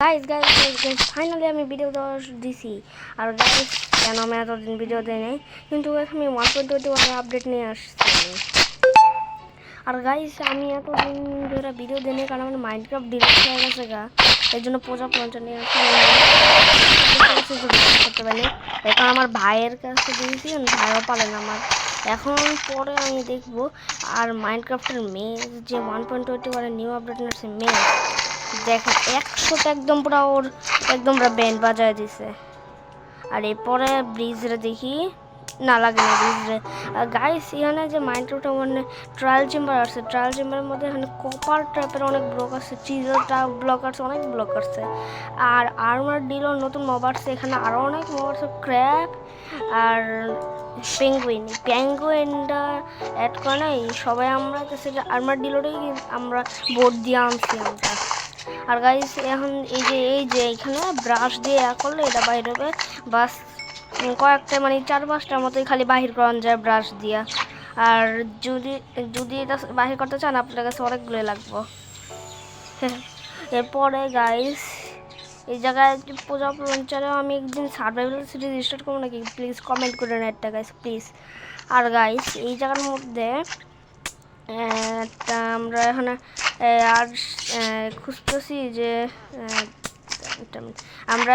Guys finally আমি video দিছি। আর guys কেন আমি এতদিন ভিডিও দিই নাই, কিন্তু আমি 1.21 আপডেট নিয়ে আসছি। আর গাইস আমি এতদিন ধরে ভিডিও দিই নাই কারণ আমার মাইনক্রাফট ডিলিট হয়ে গেছে গা, এর জন্য প্রজা লঞ্চার নিয়ে করতে পারি। এখন আমার ভাইয়ের কাছে দিয়েছি, ভাইও পারে না আমার। এখন পরে আমি দেখবো। আর মাইনক্রাফটের মেজ যে 1.21 নিউ আপডেট নিয়েছে মেজ, দেখেন 100টা একদম পুরো ওর একদম পুরো ব্যান্ড বাজায় দিছে। আর এরপরে ব্রিজরে দেখি না লাগে না ব্রিজরে। গাইস এখানে যে মাইনক্রাফট মানে ট্রায়াল চেম্বার আছে, ট্রায়াল চেম্বারের মধ্যে এখানে কপার টাইপের অনেক ব্লক আছে, চিজেল টাইপ ব্লক আছে, অনেক ব্লক আছে। আর আর্মার ডিলর নতুন মব আসছে, এখানে আরও অনেক মব আছে, ক্র্যাক আর পেঙ্গুইনটা অ্যাড করে নাই সবাই। আমরা আর্মার ডিলরেই আমরা বোর্ড দিয়ে আনছি আমরা। আর গাইস এখন এই যে এখানে ব্রাশ দিয়ে করলে এটা বাইরে হবে, বাস কয়েকটা মানে 4-5টার মতোই খালি বাহির করানো যায় ব্রাশ দিয়া। আর যদি এটা বাহির করতে চান আপনার কাছে অনেকগুলো লাগবে। এরপরে গাইস এই জায়গায় পূজা লঞ্চারে আমি একদিন সার্ভাইভাল সিরিজ স্টার্ট করবো নাকি, প্লিজ কমেন্ট করে নেন একটা গাইস প্লিজ। আর গাইস এই জায়গার মধ্যে আমরা এখানে আর খুঁজতেছি যে আমরা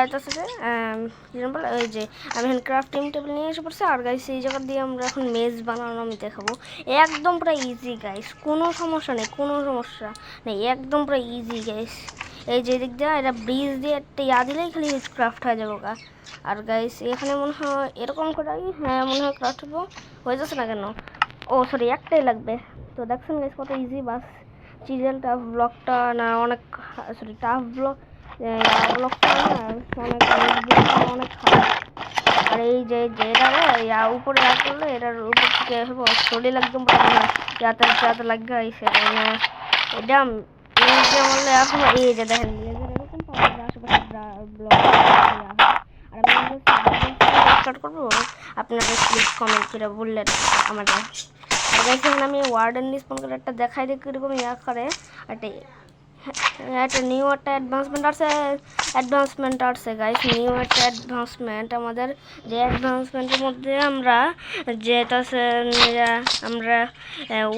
বলে ওই যে আমি এখন ক্রাফটিং টেবিল নিয়ে এসে পড়ছি। আর গাইস এই জায়গা দিয়ে আমরা এখন মেজ বানানো আমি দেখাবো, একদম পুরো ইজি গাইস, কোনো সমস্যা নেই, কোনো সমস্যা নেই, একদম পুরো ইজি গাইস। এই যে দিক দিয়ে এটা ব্রিজ দিয়ে একটা দিলেই খালি ক্রাফট হয়ে যাবো গা। আর গাইস এখানে মনে হয় এরকম করে হ্যাঁ মনে হয় ক্রাফট হয়ে যাচ্ছে না কেন, ও সরি একটাই লাগবে। তো দেখছেন গাইস কত ইজি, বাস চিজেল টাফ ব্লকটা না অনেক সরি টাফ ব্লকটা না অনেক খারাপ। আর এই যে এটা উপরে রাখলে এটার উপর থেকে শরীর একদম যাতে লাগবে এটা বললে এখন এই যে দেখেন এরকম আশেপাশে ব্লক। আর আমি স্টার্ট করবো, আপনারা প্লিজ কমেন্ট করে বললেন আমাদের। আর গাইস এখন আমি ওয়ার্ডেন রিসপন্ড করে একটা দেখাই দিই কীরকম করে একটা নিউ একটা অ্যাডভান্সমেন্ট আসছে গাইস, নিউ একটা অ্যাডভান্সমেন্ট। আমাদের যে অ্যাডভান্সমেন্টের মধ্যে আমরা আমরা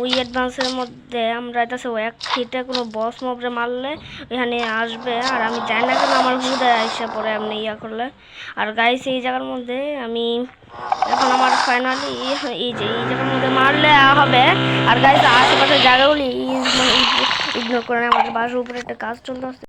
ওই অ্যাডভান্সের মধ্যে আমরা এক হিটে কোনো বস মবরে মারলে এখানে আসবে। আর আমি জানি না কেন আমার হুদে আইসা পরে এমনি করলে। আর গাইস এই জায়গার মধ্যে আমি এখন আমার ফাইনালি এই জায়গার মধ্যে মারলে হবে। আর গাইস আশেপাশের জায়গাগুলি ইগনোর করে আমাদের বাসার উপরে একটা কাজ চলতে আসছে।